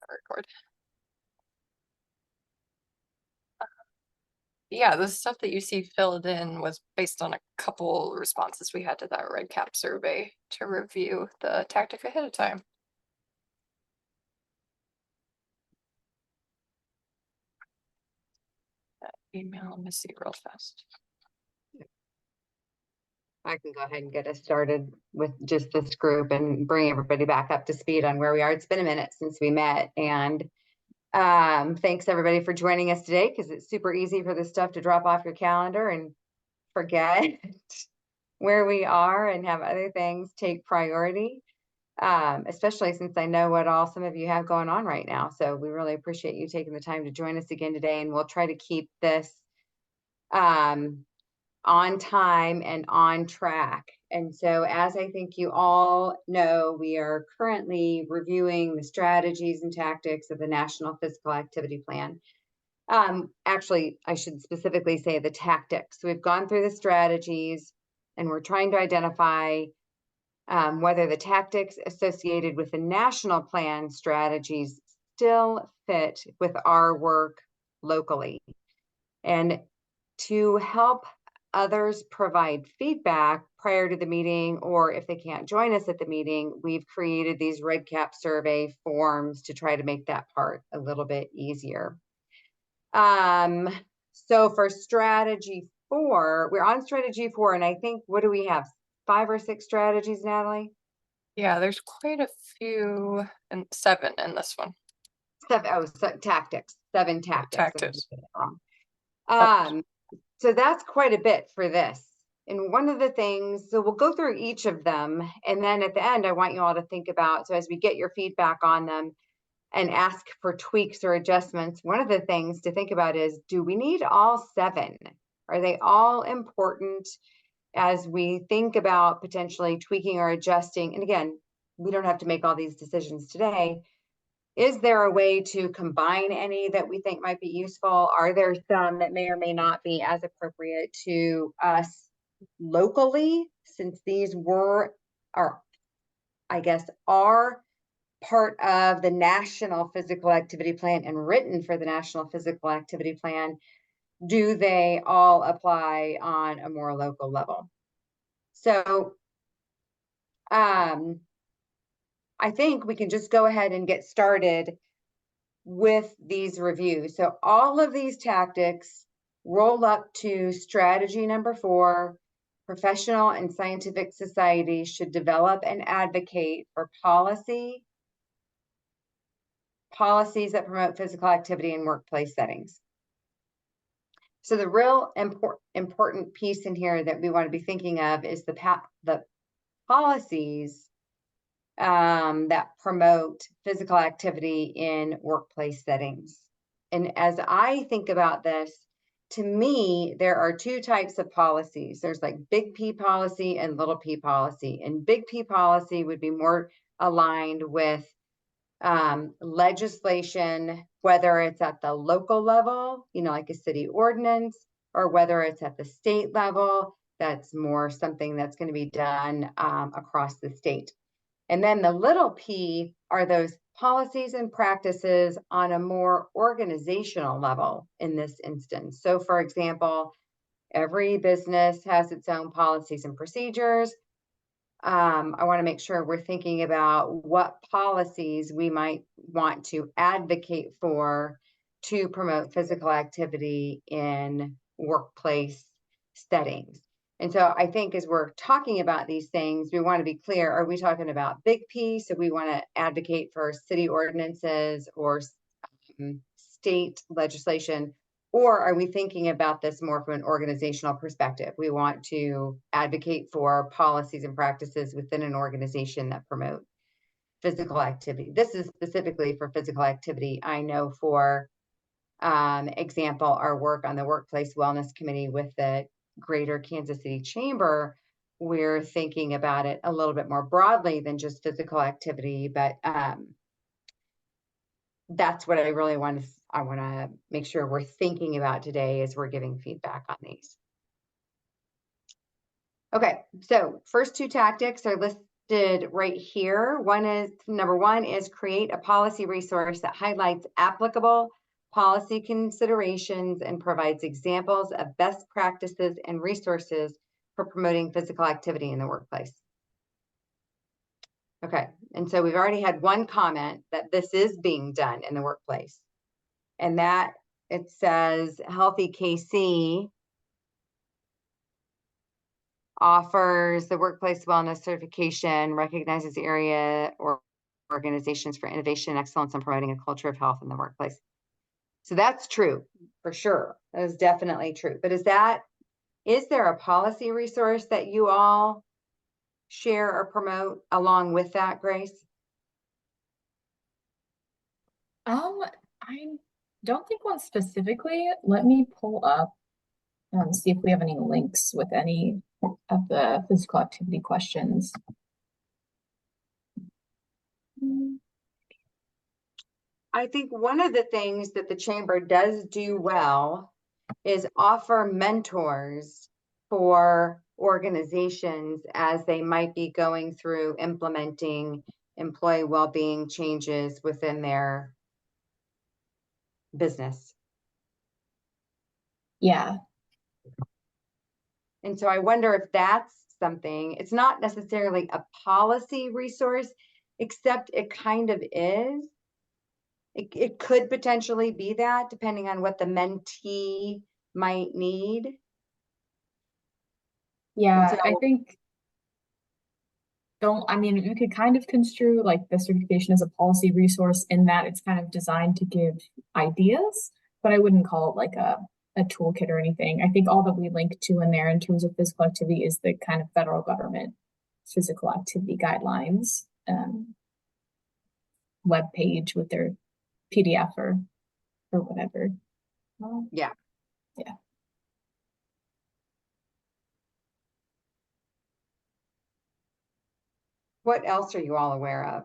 Record. Yeah, the stuff that you see filled in was based on a couple responses we had to that REDCap survey to review the tactic ahead of time. Email Missy real fast. I can go ahead and get us started with just this group and bring everybody back up to speed on where we are. It's been a minute since we met, and thanks everybody for joining us today, because it's super easy for this stuff to drop off your calendar and forget where we are and have other things take priority, especially since I know what all some of you have going on right now. So we really appreciate you taking the time to join us again today, and we'll try to keep this on time and on track. And so, as I think you all know, we are currently reviewing the strategies and tactics of the National Physical Activity Plan. Actually, I should specifically say the tactics. We've gone through the strategies, and we're trying to identify whether the tactics associated with the national plan strategies still fit with our work locally. And to help others provide feedback prior to the meeting, or if they can't join us at the meeting, we've created these REDCap survey forms to try to make that part a little bit easier. So for strategy 4, we're on strategy 4, and I think, what do we have? 5 or 6 strategies, Natalie? Yeah, there's quite a few, and 7 in this one. 7, tactics. 7 tactics. Tactics. So that's quite a bit for this. And one of the things, so we'll go through each of them, and then at the end, I want you all to think about, so as we get your feedback on them and ask for tweaks or adjustments, one of the things to think about is, do we need all 7? Are they all important as we think about potentially tweaking or adjusting? And again, we don't have to make all these decisions today. Is there a way to combine any that we think might be useful? Are there some that may or may not be as appropriate to us locally, since these are part of the National Physical Activity Plan and written for the National Physical Activity Plan? Do they all apply on a more local level? So I think we can just go ahead and get started with these reviews. So all of these tactics roll up to strategy number 4. Professional and scientific societies should develop and advocate for policies that promote physical activity in workplace settings. So the real important piece in here that we want to be thinking of is the policies that promote physical activity in workplace settings. And as I think about this, to me, there are 2 types of policies. There's like big P policy and little p policy. And big P policy would be more aligned with legislation, whether it's at the local level, like a city ordinance, or whether it's at the state level, that's more something that's going to be done across the state. And then the little p are those policies and practices on a more organizational level in this instance. So for example, every business has its own policies and procedures. I want to make sure we're thinking about what policies we might want to advocate for to promote physical activity in workplace settings. And so I think as we're talking about these things, we want to be clear, are we talking about big P? So we want to advocate for city ordinances or state legislation, or are we thinking about this more from an organizational perspective? We want to advocate for policies and practices within an organization that promote physical activity. This is specifically for physical activity. I know, for example, our work on the Workplace Wellness Committee with the Greater Kansas City Chamber, we're thinking about it a little bit more broadly than just physical activity, but that's what I really want to make sure we're thinking about today as we're giving feedback on these. Okay, so first 2 tactics are right here. Number one is create a policy resource that highlights applicable policy considerations and provides examples of best practices and resources for promoting physical activity in the workplace. Okay, and so we've already had one comment that this is being done in the workplace. And that it says Healthy KC offers the workplace wellness certification, recognizes area or organizations for innovation and excellence in promoting a culture of health in the workplace. So that's true for sure. That is definitely true. But is there a policy resource that you all share or promote along with that, Grace? I don't think one specifically. Let me pull up and see if we have any links with any of the physical activity questions. I think one of the things that the chamber does do well is offer mentors for organizations as they might be going through implementing employee well-being changes within their business. Yeah. And so I wonder if that's something, it's not necessarily a policy resource, except it kind of is. It could potentially be that, depending on what the mentee might need. Yeah, So- I think I mean, you could kind of construe like the certification as a policy resource in that it's kind of designed to give ideas, but I wouldn't call it like a toolkit or anything. I think all that we link to in there in terms of physical activity is the kind of federal government physical activity guidelines web page with their PDF or whatever. Yeah. Yeah. What else are you all aware of?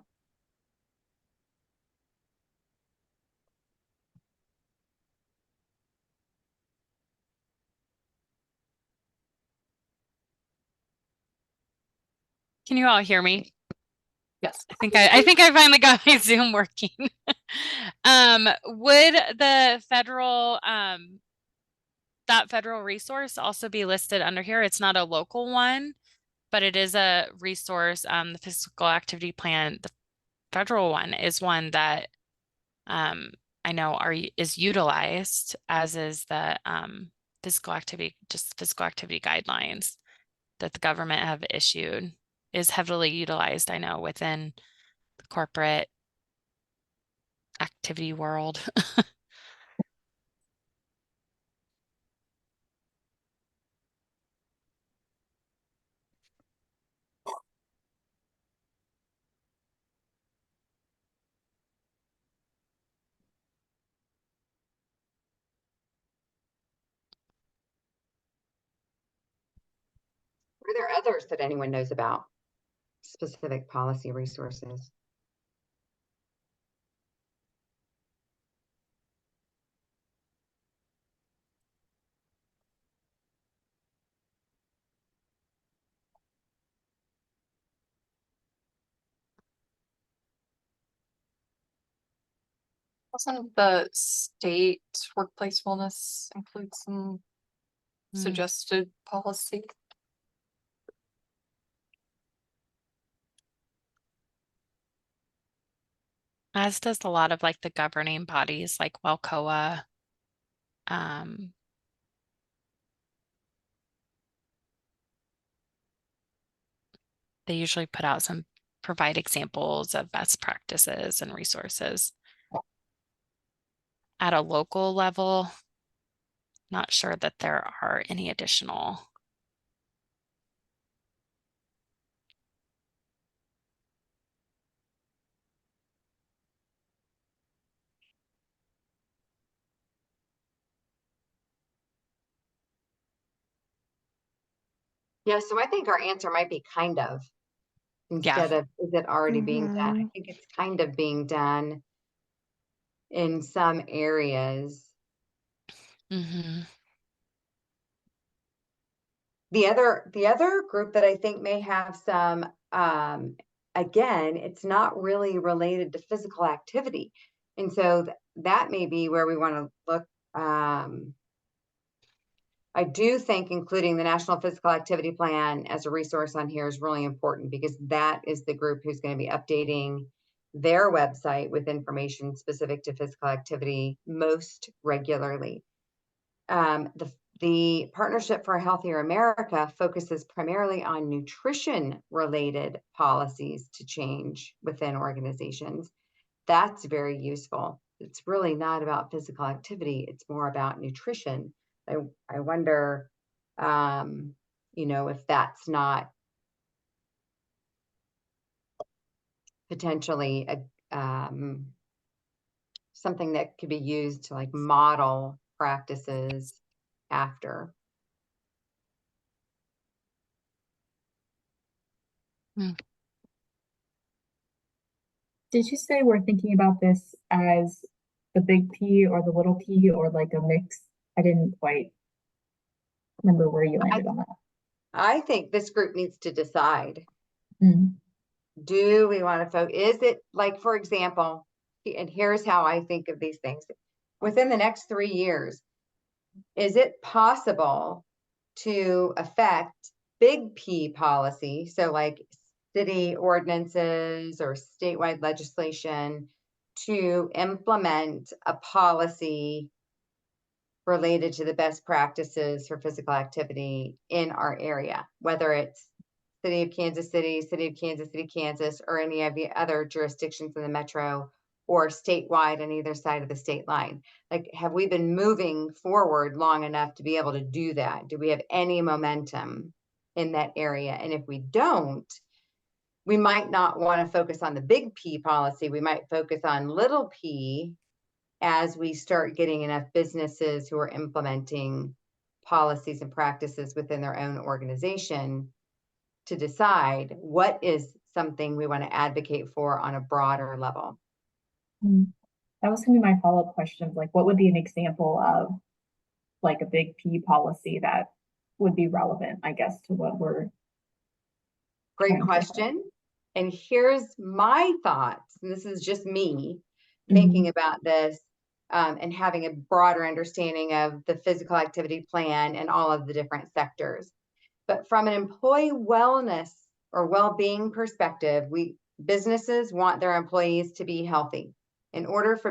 Can you all hear me? Yes. I think I finally got my Zoom working. Would the federal that federal resource also be listed under here? It's not a local one, but it is a resource. The physical activity plan, the federal one, is one that I know is utilized, as is the physical activity guidelines that the government have issued, is heavily utilized, I know, within the corporate activity world. Are there others that anyone knows about? Specific policy resources? Doesn't the state workplace wellness include some Hmm. suggested policy? As does a lot of like the governing bodies like WELCOA. They usually provide examples of best practices and resources. At a local level, not sure that there are any additional. Yeah, so I think our answer might be kind of, instead of is it already being done? I think it's kind of being done in some areas. Mm-hmm. The other group that I think may have some again, it's not really related to physical activity. And so that may be where we want to look. I do think including the National Physical Activity Plan as a resource on here is really important, because that is the group who's going to be updating their website with information specific to physical activity most regularly. The Partnership for a Healthier America focuses primarily on nutrition-related policies to change within organizations. That's very useful. It's really not about physical activity. It's more about nutrition. I wonder, you know, if that's not potentially something that could be used to like model practices after. Did you say we're thinking about this as the big P or the little p, or like a mix? I didn't quite remember where you landed on that. I think this group needs to decide. Mm. Do we want to focus? Is it like, for example, and here's how I think of these things. Within the next 3 years, is it possible to affect big P policy? So like city ordinances or statewide legislation, to implement a policy related to the best practices for physical activity in our area, whether it's City of Kansas City, City of Kansas City, Kansas, or any of the other jurisdictions in the metro, or statewide on either side of the state line. Like, have we been moving forward long enough to be able to do that? Do we have any momentum in that area? And if we don't, we might not want to focus on the big P policy. We might focus on little p as we start getting enough businesses who are implementing policies and practices within their own organization to decide what is something we want to advocate for on a broader level. That was going to be my follow-up question. Like, what would be an example of like a big P policy that would be relevant, I guess, to what we're. Great question. And here's my thoughts. And this is just me thinking about this and having a broader understanding of the physical activity plan and all of the different sectors. But from an employee wellness or well-being perspective, businesses want their employees to be healthy. In order for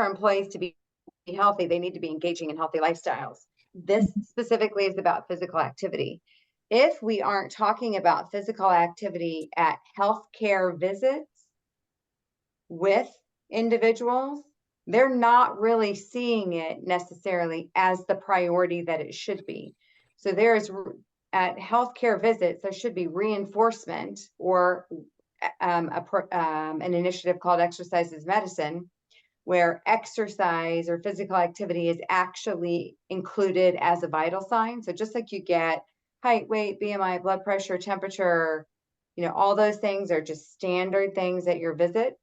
employees to be healthy, they need to be engaging in healthy lifestyles. This specifically is about physical activity. If we aren't talking about physical activity at healthcare visits with individuals, they're not really seeing it necessarily as the priority that it should be. So at healthcare visits, there should be reinforcement or an initiative called Exercise is Medicine, where exercise or physical activity is actually included as a vital sign. So just like you get height, weight, BMI, blood pressure, temperature, you know, all those things are just standard things at your visit.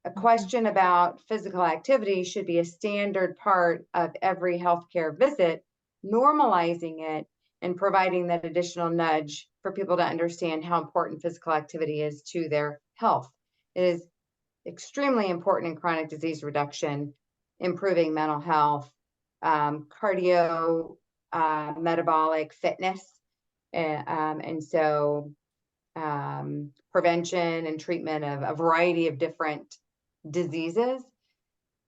A question about physical activity should be a standard part of every healthcare visit, normalizing it and providing that additional nudge for people to understand how important physical activity is to their health. It is extremely important in chronic disease reduction, improving mental health, cardio, metabolic fitness, and so prevention and treatment of a variety of different diseases.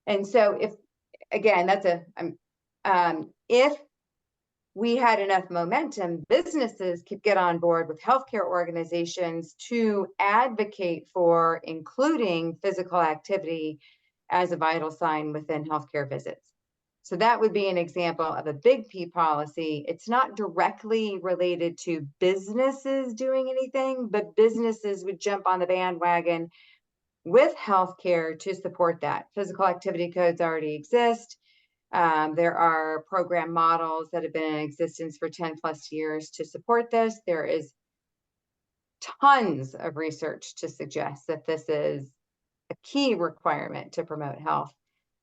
And so if we had enough momentum, businesses could get on board with healthcare organizations to advocate for including physical activity as a vital sign within healthcare visits. So that would be an example of a big P policy. It's not directly related to businesses doing anything, but businesses would jump on the bandwagon with healthcare to support that. Physical activity codes already exist. There are program models that have been in existence for 10 plus years to support this. There is tons of research to suggest that this is a key requirement to promote health.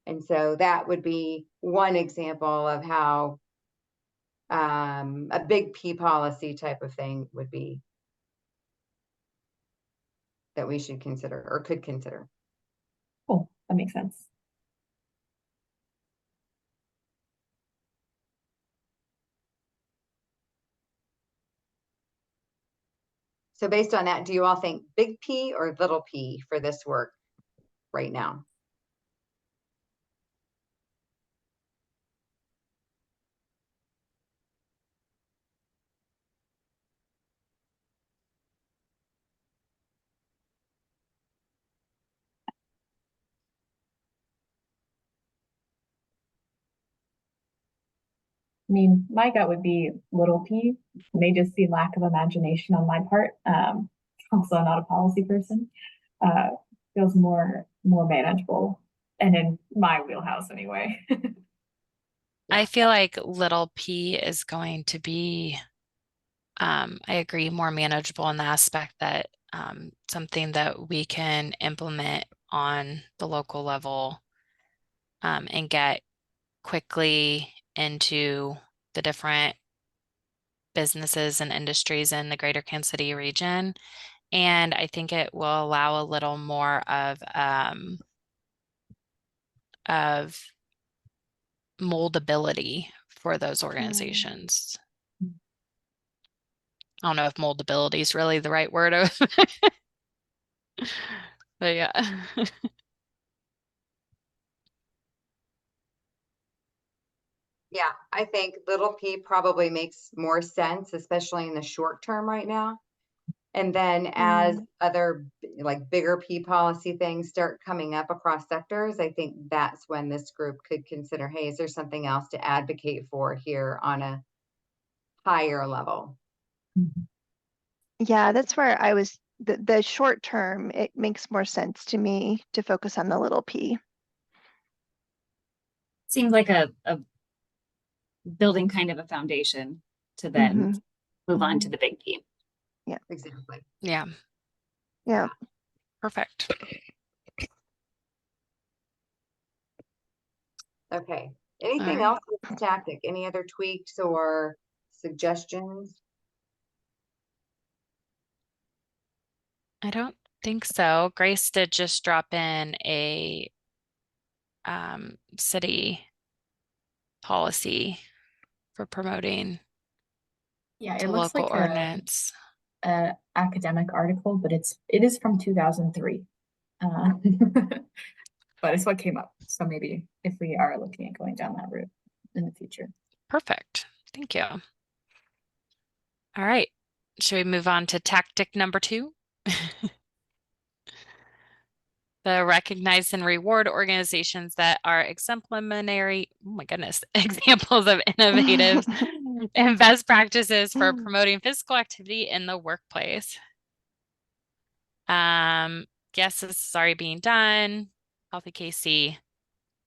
And so that would be one example of how a big P policy type of thing would be that we should consider or could consider. Cool, that makes sense. So based on that, do you all think big P or little p for this work right now? I mean, my gut would be little p, may just see lack of imagination on my part. Also not a policy person. Feels more manageable and in my wheelhouse anyway. I feel like little p is going to be, I agree, more manageable in the aspect that something that we can implement on the local level and get quickly into the different businesses and industries in the greater Kansas City region. And I think it will allow a little more of moldability for those organizations. I don't know if moldability is really the right word, but yeah. Yeah, I think little p probably makes more sense, especially in the short term right now. And then as other like bigger P policy things start coming up across sectors, I think that's when this group could consider, hey, is there something else to advocate for here on a higher level? Yeah, that's where I was, the short term, it makes more sense to me to focus on the little p. Seems like a building kind of a foundation to then move on to the big P. Exactly. Yeah, Yeah. perfect. Okay. Anything right. else with this tactic? Any other tweaks or suggestions? I don't think so. Grace did just drop in a city policy for promoting Yeah, it the looks local like ordinance. a academic article, but it is from 2003. But it's what came up. So maybe if we are looking at going down that route in the future. Perfect. Thank you. All right. Should we move on to tactic number 2? The recognize and reward organizations that are exemplary, oh my goodness, examples of innovative and best practices for promoting physical activity in the workplace. Yes, this is already being done. Healthy KC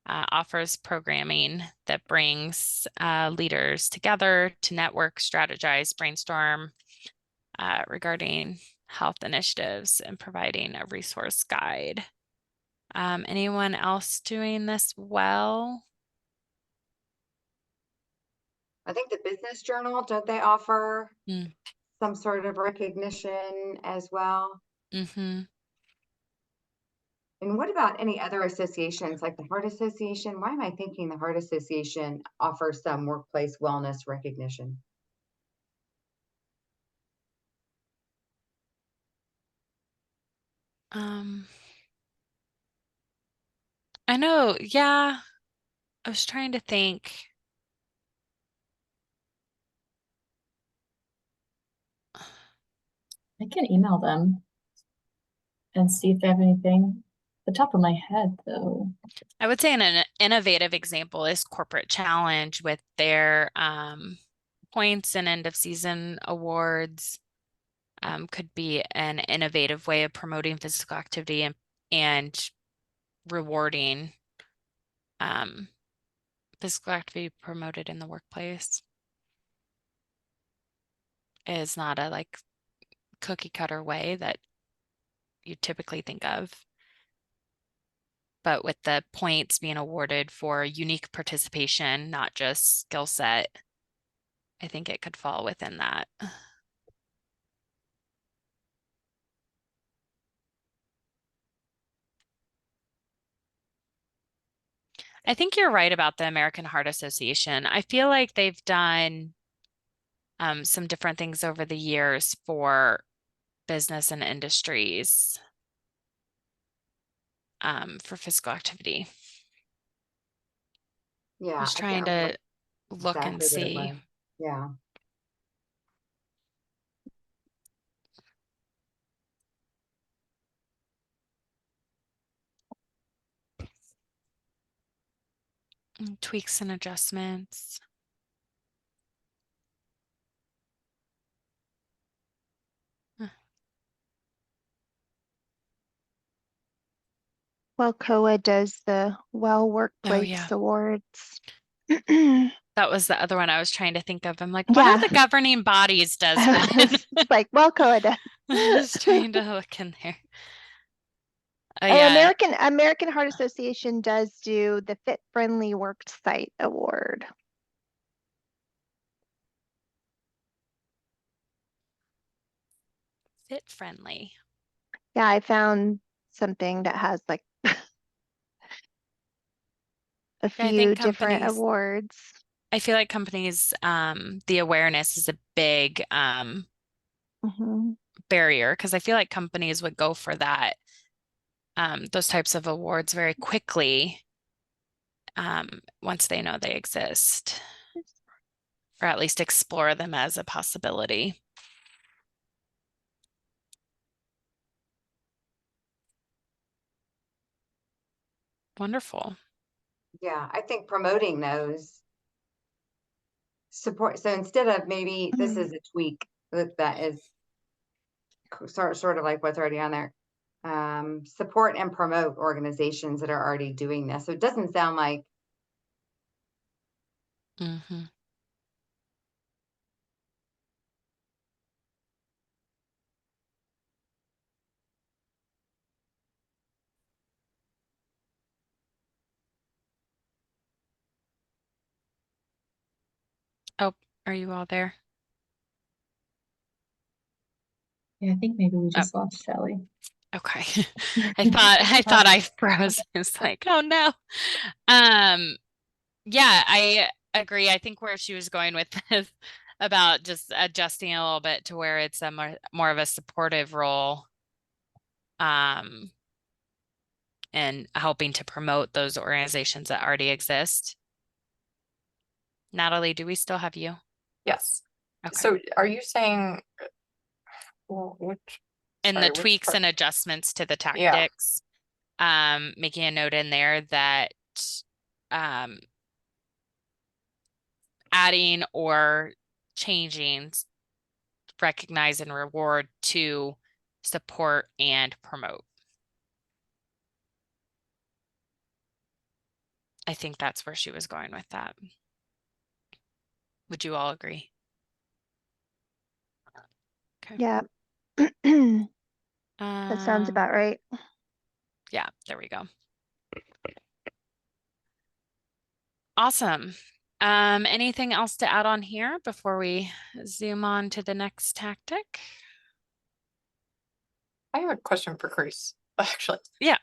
offers programming that brings leaders together to network, strategize, brainstorm regarding health initiatives and providing a resource guide. Anyone else doing this well? I think the Business Journal, don't they offer Mm. some sort of recognition as well? Mm-hmm. And what about any other associations like the Heart Association? Why am I thinking the Heart Association offers some workplace wellness recognition? I know, yeah. I was trying to think. I can email them and see if they have anything. The top of my head, though. I would say an innovative example is Corporate Challenge with their points and end of season awards. Could be an innovative way of promoting physical activity and rewarding physical activity promoted in the workplace. It is not a like cookie cutter way that you typically think of. But with the points being awarded for unique participation, not just skill set, I think it could fall within that. I think you're right about the American Heart Association. I feel like they've done some different things over the years for business and industries for physical activity. Yeah. I was I can't trying remember to look and exactly what it see. was. Yeah. Tweaks and adjustments. Well, COA does the Well Workplace yeah. Awards. That was the other one I was trying to think of. I'm like, what are Yeah. the governing bodies does one? It's like, well, COA does. I was trying to look in there. Oh Oh, yeah. American Heart Association does do the Fit Friendly Worksite Award. Fit friendly. Yeah, I found something that has like a I few think different companies, awards. I feel like companies, the awareness is a big Mhm. barrier because I feel like companies would go for that, those types of awards very quickly once they know they exist, or at least explore them as a possibility. Wonderful. Yeah. I think promoting those support. So instead of maybe this Mhm. is a tweak that is sort of like what's already on there. Support and promote organizations that are already doing this. So it doesn't sound like Mm-hmm. Oh, are you all there? Yeah, I think maybe we just lost Shelley. Okay. I thought I froze. It's like, oh no. Yeah, I agree. I think where she was going with this about just adjusting a little bit to where it's a more of a supportive role, and helping to promote those organizations that already exist. Natalie, do we still have you? Yes. Okay. So are you saying, well, And sorry, the which tweaks part? and adjustments to the Yeah. tactics, making a note in there that um adding or changing recognize and reward to support and promote. I think that's where she was going with that. Would you all agree? Okay. Yeah. That sounds Um, about right. yeah, there we go. Awesome. Anything else to add on here before we zoom on to the next tactic? I have a question for Chris, actually. Yeah.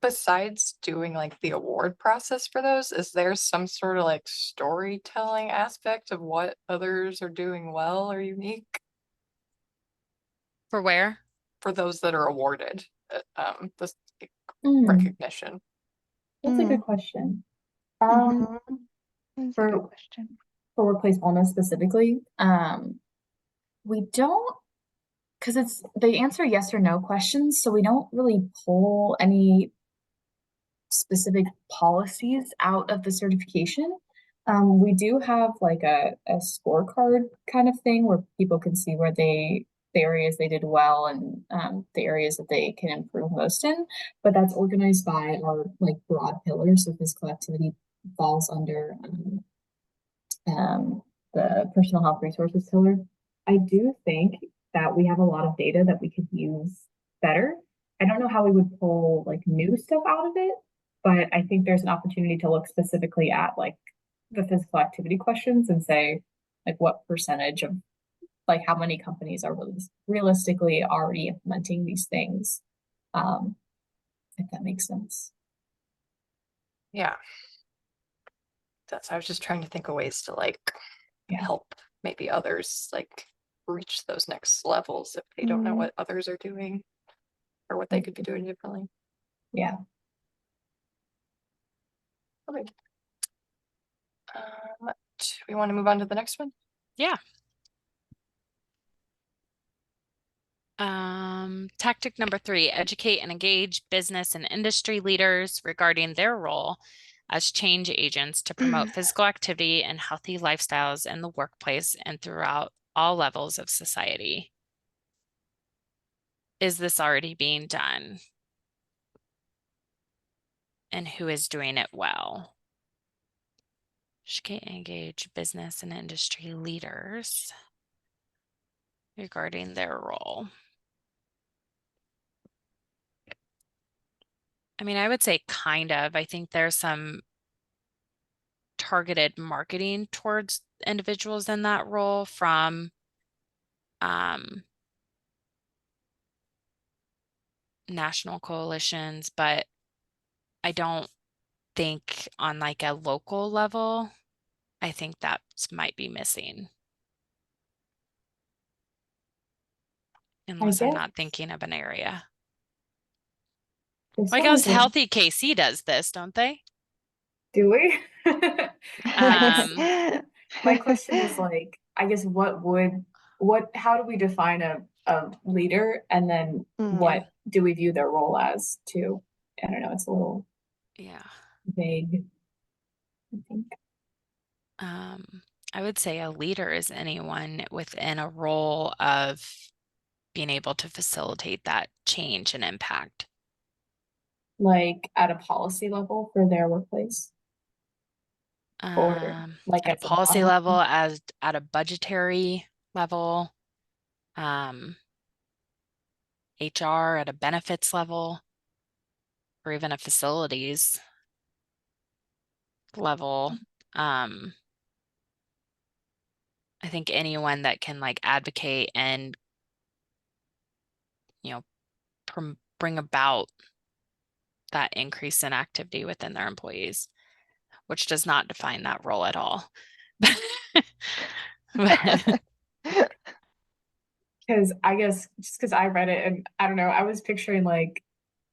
Besides doing like the award process for those, is there some sort of like storytelling aspect of what others are doing well or unique For where? for those that are awarded this Mm, recognition? that's a Mm. good question. Mhm. That's a good For question. workplace wellness specifically, we don't, because they answer yes or no questions, so we don't really pull any specific policies out of the certification. We do have like a scorecard kind of thing where people can see where the areas they did well and the areas that they can improve most in, but that's organized by our like broad pillars. So physical activity falls under the personal health resources pillar. I do think that we have a lot of data that we could use better. I don't know how we would pull like new stuff out of it, but I think there's an opportunity to look specifically at like the physical activity questions and say like what percentage of like how many companies are realistically already implementing these things. If that makes sense. Yeah. I was just trying to think of ways to like Yeah. help maybe others like reach those next levels if they don't know Mm. what others are doing or what they could be doing differently. Yeah. Okay. Do we want to move on to the next one? Yeah. Tactic number 3, educate and engage business and industry leaders regarding their role as change agents to promote physical activity and healthy lifestyles in the workplace and throughout all levels of society. Is this already being done? And who is doing it well? Educate and engage business and industry leaders regarding their role. I mean, I would say kind of. I think there's some targeted marketing towards individuals in that role from national coalitions, but I don't think on like a local level, I think that might be missing. Unless I'm not guess thinking of an area. this I one guess is a- Healthy KC does this, don't they? Do we? Um, My question is like, I guess how do we define a leader, and then what do we view their role as too? I don't know, it's a little Yeah. vague, I think. I would say a leader is anyone within a role of being able to facilitate that change and impact. Like at a policy level for their workplace, or like At a as a policy body? level, as at a budgetary level, HR at a benefits level, or even a facilities level. I think anyone that can like advocate and, you know, bring about that increase in activity within their employees, which does not define that role at all. Because I guess just because I read it and I don't know, I was picturing like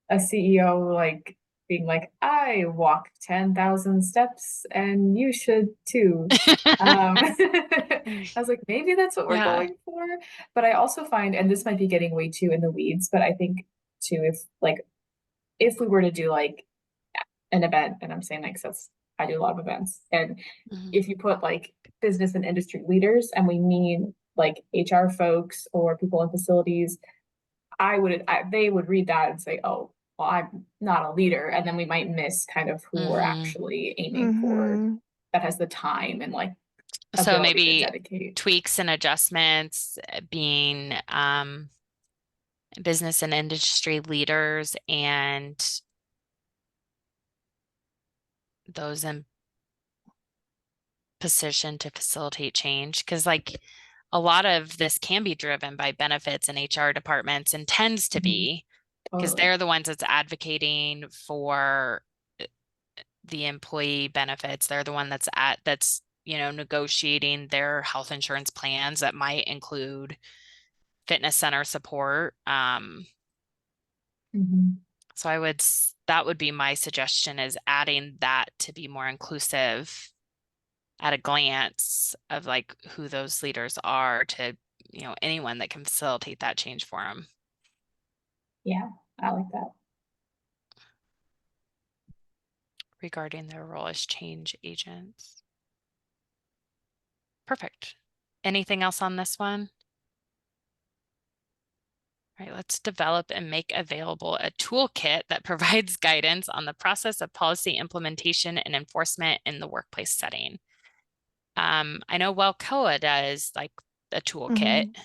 a CEO like being like, I walk 10,000 steps and you should too. I was like, maybe that's what we're Yeah. going for. But I also find, and this might be getting way too in the weeds, but I think too, if we were to do like an event, and I'm saying like, that's, I do a lot of events, and Mhm. if you put like business and industry leaders, and we mean like HR folks or people in facilities, they would read that and say, oh, well, I'm not a leader. And then we might miss kind of who we're Mhm. actually aiming for, that has the time and like So ability to maybe dedicate. tweaks and adjustments being business and industry leaders and those in position to facilitate change. Because like a lot of this can be driven by benefits and HR departments and tends to Mhm. be because Totally. they're the ones that's advocating for the employee benefits. They're the one that's negotiating their health insurance plans that might include fitness center support. Mhm. So that would be my suggestion, is adding that to be more inclusive at a glance of like who those leaders are to, anyone that can facilitate that change for them. Yeah, I like that. Regarding their role as change agents. Perfect. Anything else on this one? All right, let's develop and make available a toolkit that provides guidance on the process of policy implementation and enforcement in the workplace setting. I know WellCOA does like a toolkit.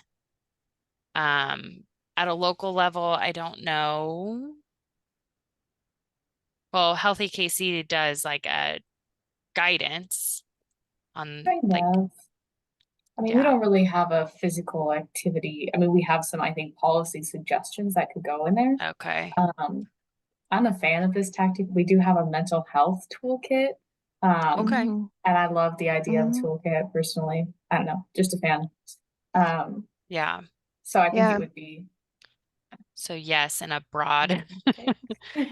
At a local level, I don't know. Well, Healthy KC does like a guidance on Kind like, of. I mean, we yeah. don't really have a physical activity. I mean, we have some, I think, policy suggestions that could go in there. Okay. I'm a fan of this tactic. We do have a mental health toolkit. Okay. Mhm. And I love the idea of Mhm. toolkit personally. I don't know, just a fan. Yeah. So I think Yeah. it would be So yes, in a broad, okay.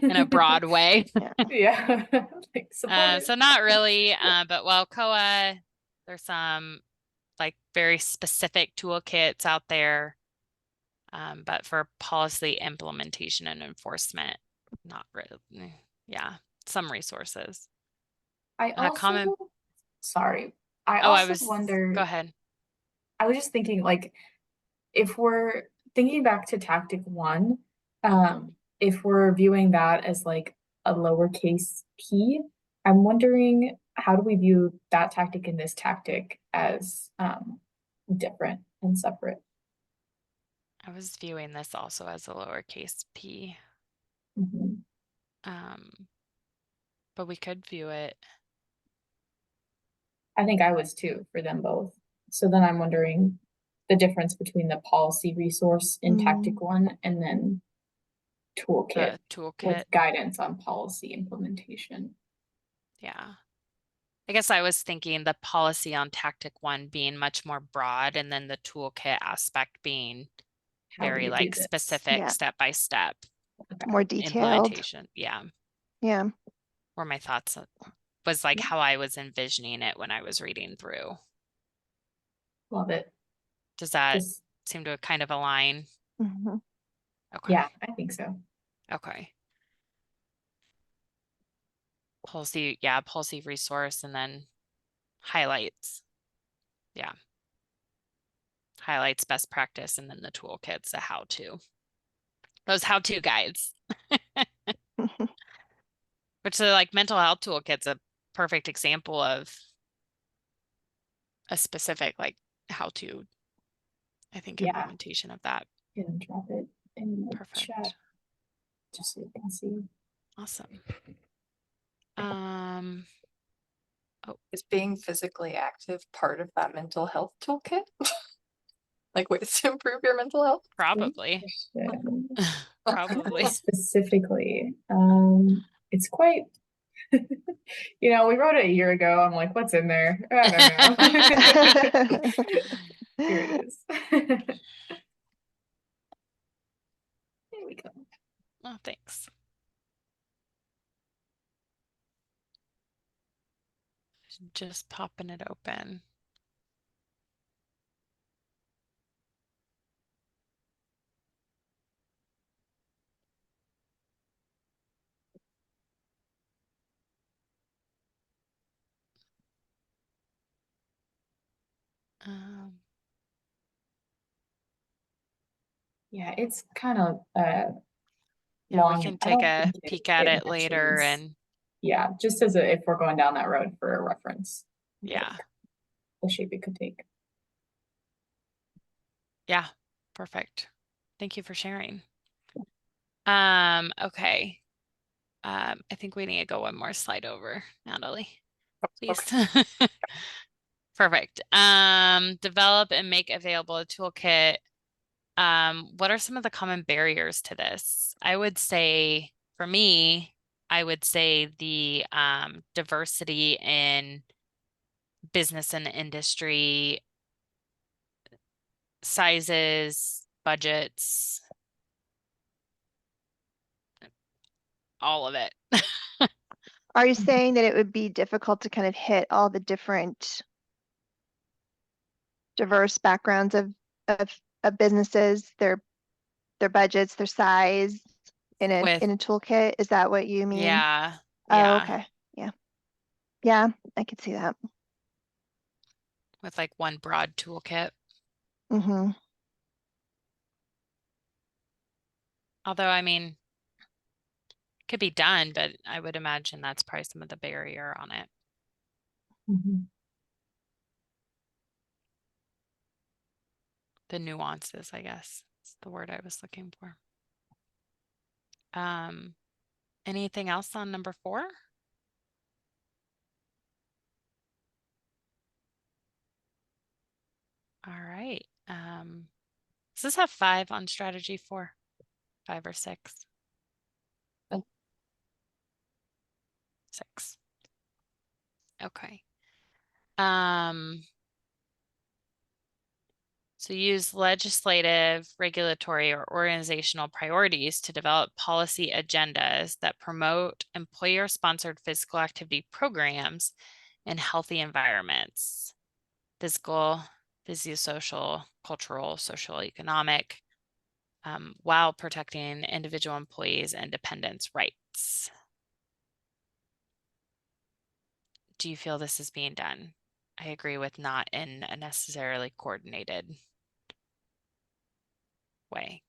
in a broad way. Yeah. Yeah. Like support it. So not really, but well, COA, there's some like very specific toolkits out there. But for policy implementation and enforcement, not really. Yeah, some resources. I And a also, common, sorry, I oh, I also was, wonder, go ahead. I was just thinking, like, if we're thinking back to tactic one, if we're viewing that as like a lowercase p, I'm wondering how do we view that tactic and this tactic as different and separate? I was viewing this also as a lowercase p. Mhm. But we could view it. I think I was too for them both. So then I'm wondering the difference between the policy resource in tactic one and then toolkit The toolkit. with guidance on policy implementation. Yeah. I guess I was thinking the policy on tactic one being much more broad and then the toolkit aspect being How do very we do like this? specific Yeah. step by step More detailed. implementation. Yeah. Yeah. Or my thoughts was like how I was envisioning it when I was reading through. Love it. Does that Just, seem to kind of align? Mhm. Okay. yeah, I think so. Okay. Policy, yeah, policy resource and then highlights. Yeah. Highlights best practice and then the toolkits, the how-to. Those how-to guides. Which the like mental health toolkit's a perfect example of a specific like how-to, I think, Yeah. implementation of that. Can drop it in the Perfect. chat just so you can see. Awesome. Is being physically active part of that mental health toolkit? Like ways to improve your mental health? Probably. Probably. Specifically, it's quite, we wrote it a year ago. I'm like, what's in there? I don't know. Here it is. There we go. Oh, thanks. Just popping it open. Yeah, it's kind of Yeah, long. we can I take don't a think peek at it later mentions- and yeah, just as if we're going down that road for a reference. yeah. The shape it could take. Yeah, perfect. Thank you for sharing. Okay. I think we need to go one more slide over, Natalie. Please. Okay. Perfect. Develop and make available a toolkit. What are some of the common barriers to this? I would say, for me, I would say the diversity in business and industry sizes, budgets, all of it. Are you saying that it would be difficult to kind of hit all the different diverse backgrounds of businesses, their budgets, their size in a With, toolkit? Is that what you mean? yeah, Oh, yeah, okay. Yeah. Yeah, I could see that. with like one broad toolkit. Mm-hmm. Although, I mean, could be done, but I would imagine that's probably some of the barrier on it. Mhm. The nuances, I guess, is the word I was looking for. Anything else on number 4? All right. Does this have 5 on strategy 4? 5 or 6? 6. Okay. So use legislative, regulatory, or organizational priorities to develop policy agendas that promote employer-sponsored physical activity programs in healthy environments. Physical, physiosocial, cultural, social, economic, while protecting individual employees' and dependents' rights. Do you feel this is being done? I agree with not in a necessarily coordinated way.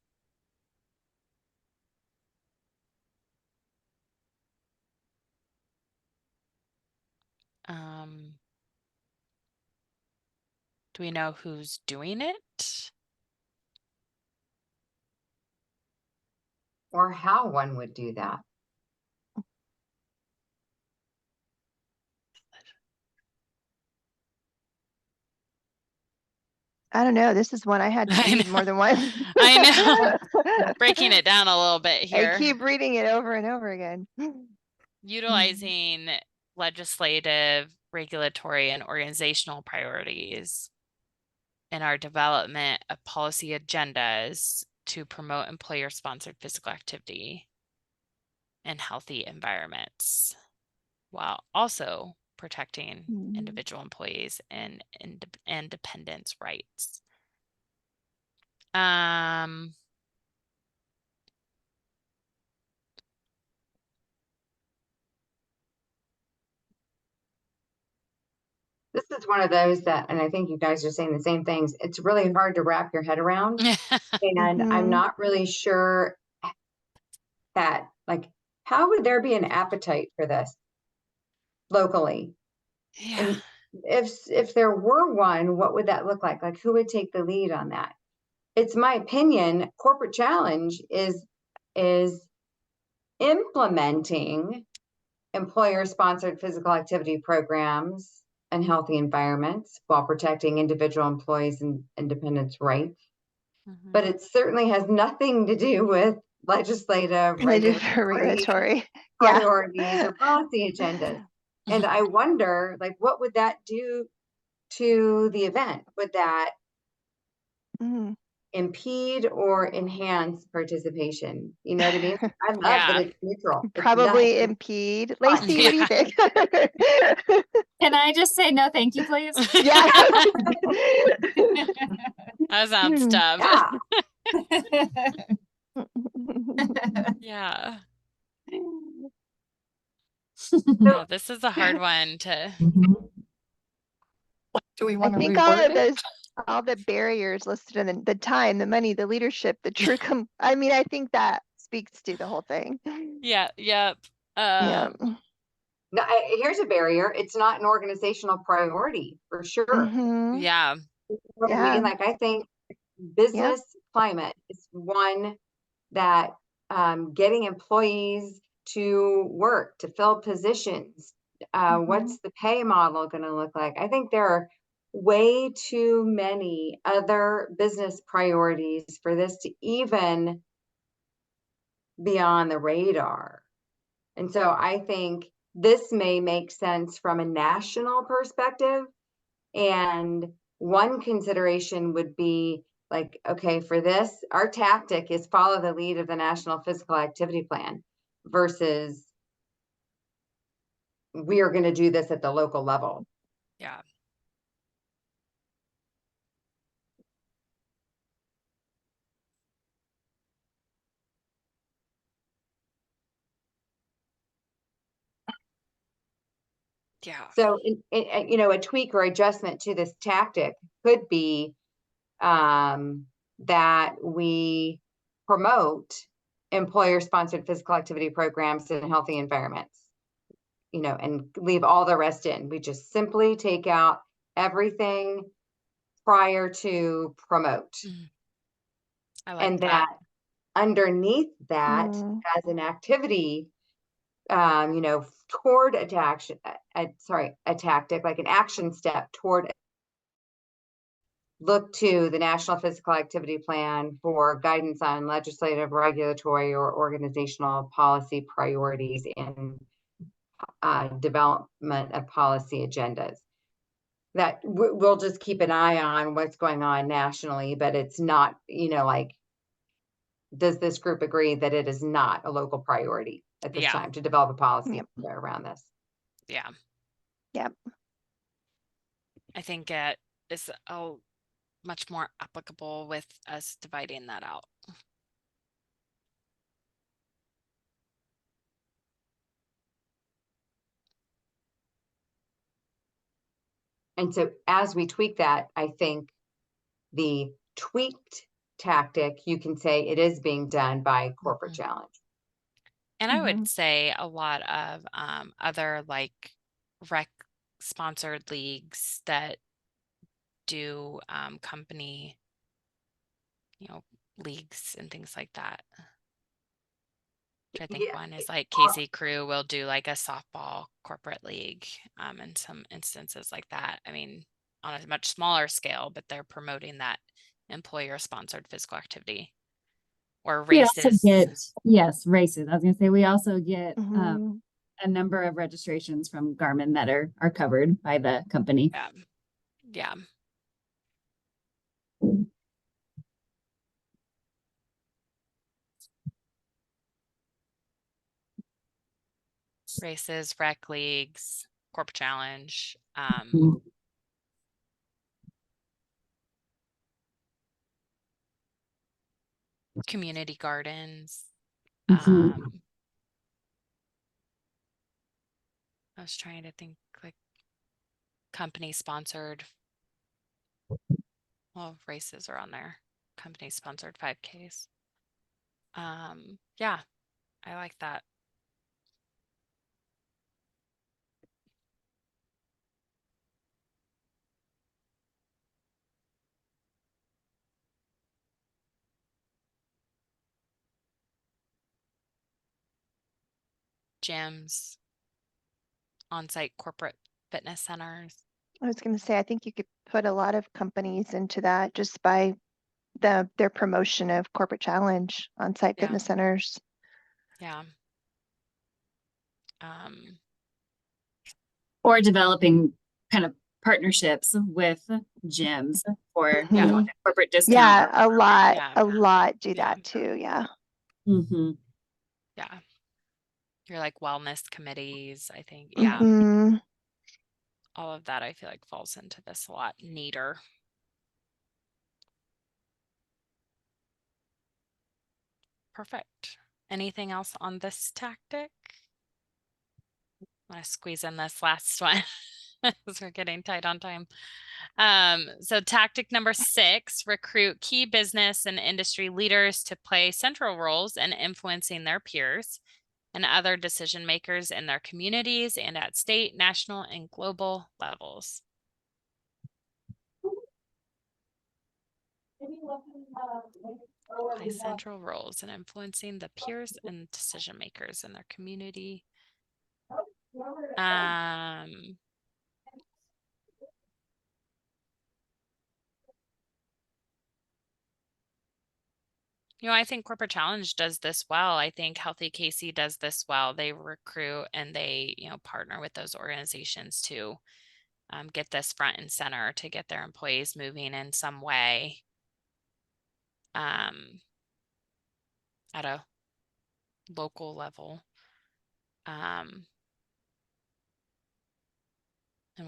Do we know who's doing it? Or how one would do that. I don't know. This is one I had to I read more know. than once. I know. Breaking it down a little bit here. I keep reading it over and over again. Utilizing legislative, regulatory, and organizational priorities in our development of policy agendas to promote employer-sponsored physical activity and healthy environments, while also protecting individual employees and dependents' rights. This is one of those that, and I think you guys are saying the same things, it's really hard to wrap your head around. And I'm not really sure that, like, how would there be an appetite for this locally? Yeah. And if there were one, what would that look like? Like, who would take the lead on that? It's my opinion, Corporate Challenge is implementing employer-sponsored physical activity programs and healthy environments while protecting individual employees and independents' rights. But it certainly has nothing to do with legislative, regulatory priorities or policy agendas. And I wonder, like, what would that do to the event? Would that impede or enhance participation? You know what I mean? I love that it's neutral. Probably impede. Lacey, what do you think? Can I just say no, thank you, please? Yeah. That sounds tough. Yeah. Yeah. No, this is a hard one to. Do we I want to think all reword of it? those, all the barriers listed in the time, the money, the leadership, the true I mean, I think that speaks to the whole thing. Yeah. Yep. Yeah. No, here's a barrier. It's not an organizational priority for sure. Yeah. You know what I mean? Like, I think business climate is one that getting employees to work, to fill positions, what's the pay model going to look like? I think there are way too many other business priorities for this to even be on the radar. And so I think this may make sense from a national perspective. And one consideration would be like, okay, for this, our tactic is follow the lead of the National Physical Activity Plan versus we are going to do this at the local level. Yeah. Yeah. So, you know, a tweak or adjustment to this tactic could be that we promote employer-sponsored physical activity programs in healthy environments, you know, and leave all the rest in. We just simply take out everything prior to promote. I like and that underneath that as an activity, you know, toward a tactic, like an action step toward look to the National Physical Activity Plan for guidance on legislative, regulatory, or organizational policy priorities in development of policy agendas. That we'll just keep an eye on what's going on nationally, but it's not, like, does this group agree that it is not a local priority at this Yeah. time to develop a policy Yep. around this? Yeah. Yep. I think it is much more applicable with us dividing that out. And so as we tweak that, I think the tweaked tactic, you can say it is being done by corporate Mhm. challenge. And I Mhm. would say a lot of other like rec sponsored leagues that do company, leagues and things like that. Which I think Yeah. one is like Casey Crew will do like a softball corporate league in some instances like that. I mean, on a much smaller scale, but they're promoting that employer sponsored physical activity or We also races. get, yes, races. I was gonna say, we also get Mhm. a number of registrations from Garmin that are covered by the company. Yeah. Yeah. Races, rec leagues, corporate challenge. Mhm. Community gardens. Mhm. I was trying to think like company sponsored. Well, races are on there. Company sponsored 5Ks. Yeah, I like that. Gyms, on-site corporate fitness centers. I was gonna say, I think you could put a lot of companies into that just by their promotion of corporate challenge on-site Yeah. fitness centers. Yeah. Or developing kind of partnerships with gyms for Yeah. like a corporate discount. Yeah, a Yeah. lot do Yeah. that too, yeah. Mhm. Yeah. Your like wellness committees, I think. Yeah. Mhm. All of that I feel like falls into this a lot neater. Perfect. Anything else on this tactic? I'm gonna squeeze in this last one because we're getting tight on time. So tactic number 6, recruit key business and industry leaders to play central roles in influencing their peers and other decision makers in their communities and at state, national, and global levels. Play central roles in influencing the peers and decision makers in their community. I think Corporate Challenge does this well. I think Healthy Casey does this well. They recruit and they, partner with those organizations to get this front and center to get their employees moving in some way at a local level and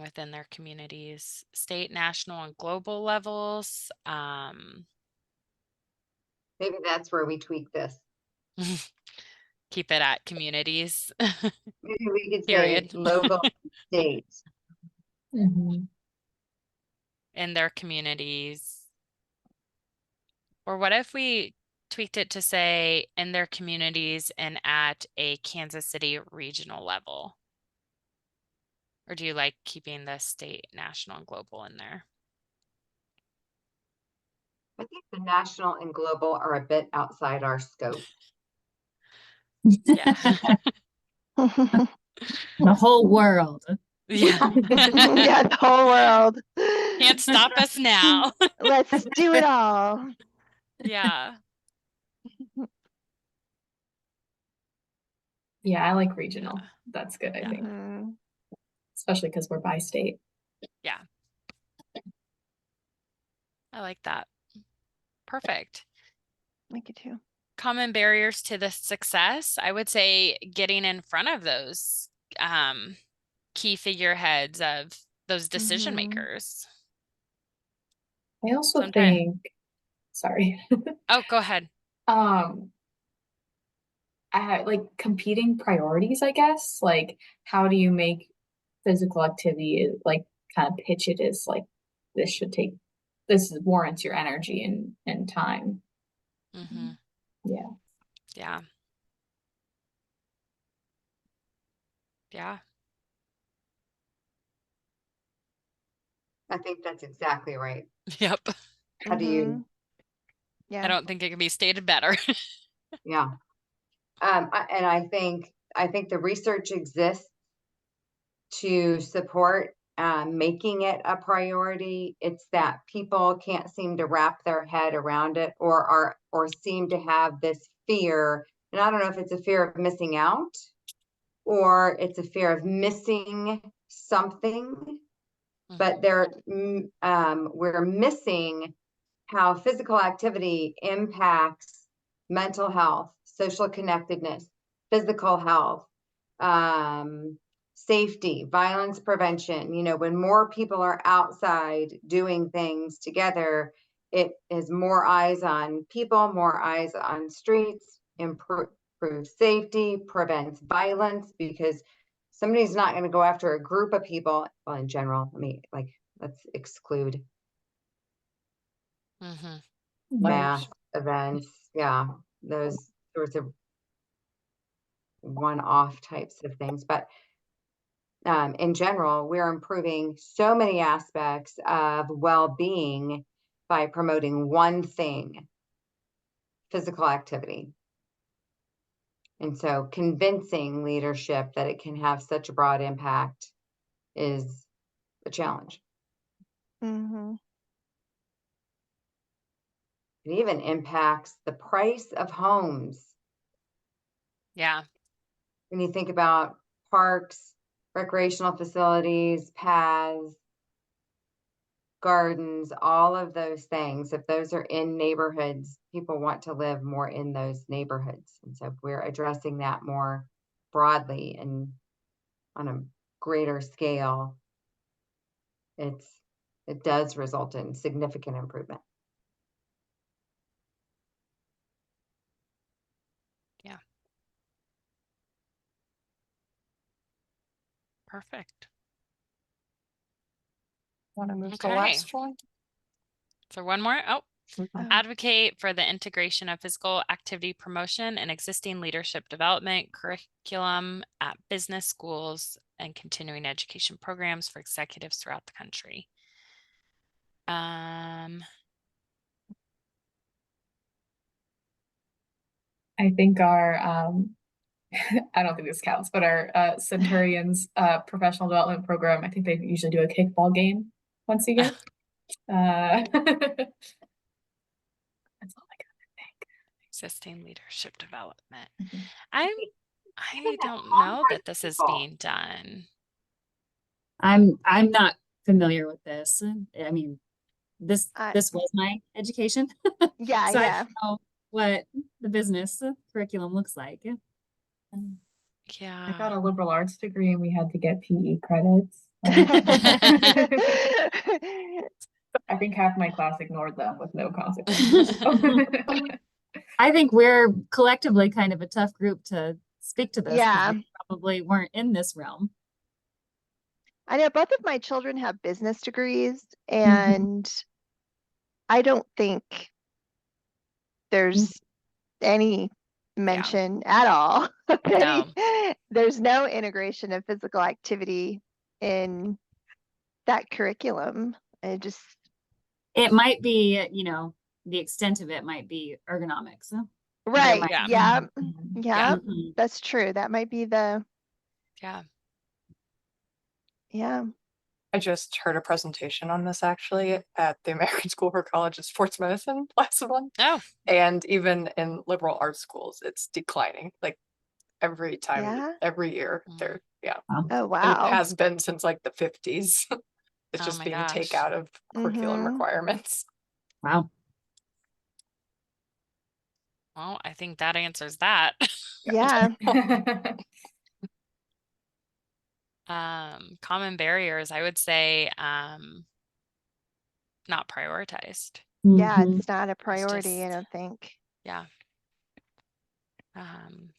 within their communities, state, national, and global levels. Maybe that's where we tweak this. Keep it at communities. Maybe we could say Period. local states. Mhm. In their communities. Or what if we tweaked it to say in their communities and at a Kansas City regional level? Or do you like keeping the state, national, and global in there? I think the national and global are a bit outside our scope. Yeah. The whole world. Yeah. Yeah, the whole world. Can't stop us now. Let's do it all. Yeah. Yeah, I like regional. Yeah. That's good, I Yeah. think, Mhm. especially because we're by state. Yeah. I like that. Perfect. Like it too. Common barriers to the success, I would say getting in front of those key figureheads of those decision Mhm. makers. I also Sometimes, think, sorry, oh, go ahead. um, like competing priorities, I guess. Like, how do you make physical activity like kind of pitch it as like this warrants your energy and time. Mm-hmm. Yeah. Yeah. Yeah. I think that's exactly right. Yep. How do you, Mhm. I Yeah. don't think it can be stated better. yeah. And I think the research exists to support making it a priority. It's that people can't seem to wrap their head around it or seem to have this fear. And I don't know if it's a fear of missing out or it's a fear of missing something, but we're missing how physical activity impacts mental health, social connectedness, physical health, safety, violence prevention. You know, when more people are outside doing things together, it is more eyes on people, more eyes on streets, improve safety, prevents violence, because somebody's not going to go after a group of people. Well, in general, let's exclude Mm-hmm. mass events. Yeah, those sorts of one-off types of things. But in general, we're improving so many aspects of well-being by promoting one thing, physical activity. And so convincing leadership that it can have such a broad impact is a challenge. Mhm. It even impacts the price of homes. Yeah. When you think about parks, recreational facilities, paths, gardens, all of those things, if those are in neighborhoods, people want to live more in those neighborhoods. And so if we're addressing that more broadly and on a greater scale, it does result in significant improvement. Yeah. Perfect. Want to move to the Okay. last one? So one more. Oh, Oh. advocate for the integration of physical activity promotion and existing leadership development curriculum at business schools and continuing education programs for executives throughout the country. I think our I don't think this counts, but our Centurions professional development program, I think they usually do a kickball game once a year. That's all I got, I think. Existing leadership development. Mhm. I Even that don't long know run that this is kickball. being done. I'm not familiar with this. I mean, this I- was my education. Yeah, So I yeah. don't know what the business curriculum looks like. I Yeah. got a liberal arts degree and we had to get PE credits. I think half my class ignored them with no consequences. I think we're collectively kind of a tough group to speak to this because Yeah. we probably weren't in this realm. I know both of my children have business degrees, and I don't think there's any mention at all of No. there's no integration of physical activity in that curriculum. It might be, the extent of it might be ergonomics. Right. might- Yeah. Yeah. Mhm. Yeah. Mhm. That's true. That might be yeah. I just heard a presentation on this actually at the American School for College of Sports Medicine last month. Oh, And even in liberal arts schools, it's declining. Like every time, Yeah? every year. Mm. They're, yeah. Oh, And it wow. has been since like the 50s. It's Oh just my being gosh. take out of curriculum Mhm. requirements. Wow. Well, I think that answers that. Yeah. Common barriers, I would say, not prioritized. Yeah, Mhm. it's not a priority, I just- don't think. Yeah. Um,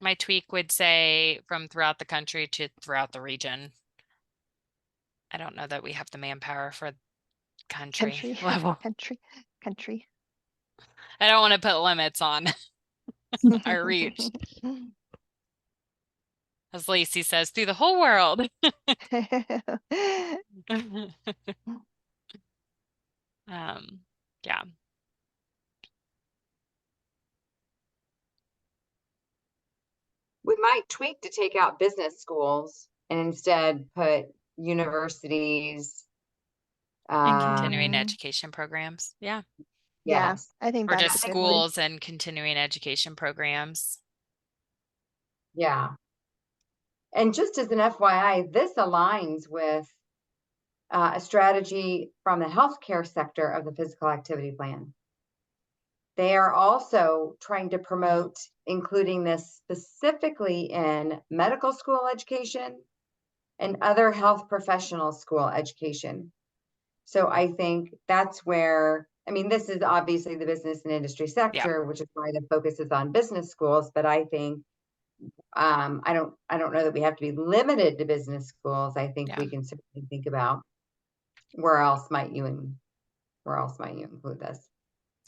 my tweak would say from throughout the country to throughout the region. I don't know that we have the manpower for country Country, level. country. I don't want to put limits on our reach. As Lacey says, through the whole world. Yeah. We might tweak to take out business schools and instead put universities. And continuing Um, education programs. Yeah. Yeah, Yes, I think Or that's just a good schools and continuing education programs. yeah. And just as an FYI, this aligns with a strategy from the healthcare sector of the physical activity plan. They are also trying to promote including this specifically in medical school education and other health professional school education. So I think that's where, I mean, this is obviously the business and industry sector, which is why the focus is on business schools, but I think I don't know that we have to be limited to business schools. I think Yeah. we can certainly think about where else might you include this?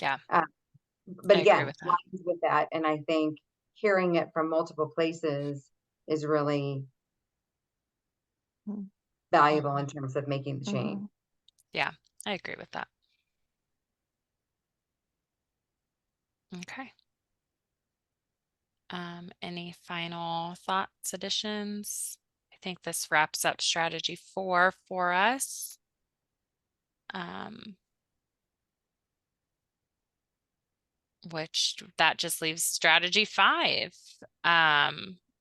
Yeah. But I agree again, with that. lines with that, and I think hearing it from multiple places is really Mhm. valuable in terms of making the change. Mhm. Yeah, I agree with that. Okay. Any final thoughts, additions? I think this wraps up strategy 4 for us. Which that just leaves strategy 5.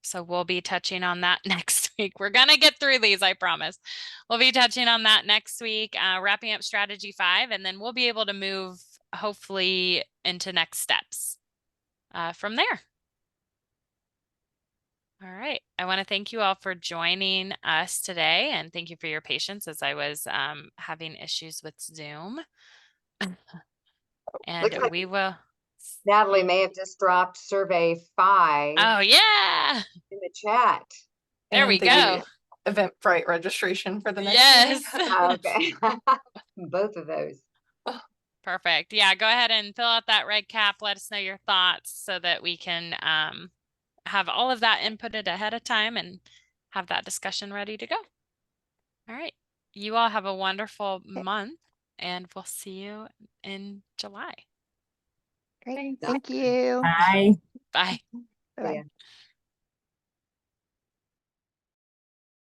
So we'll be touching on that next week. We're gonna get through these, I promise. We'll be touching on that next week, wrapping up strategy 5, and then we'll be able to move hopefully into next steps from there. All right. I want to thank you all for joining us today, and thank you for your patience as I was having issues with Zoom. And Looks like we will. Natalie may have just dropped survey 5 Oh yeah, in the chat. there we And the go. Eventbrite registration for the next Yes. meeting. Okay. Both of those. Perfect. Yeah, go ahead and fill out that red cap. Let us know your thoughts so that we can have all of that inputted ahead of time and have that discussion ready to go. All right. You all have a wonderful month, and we'll see you in July. Great. Thanks. Thank you. Bye. Bye. Bye-bye. Yeah.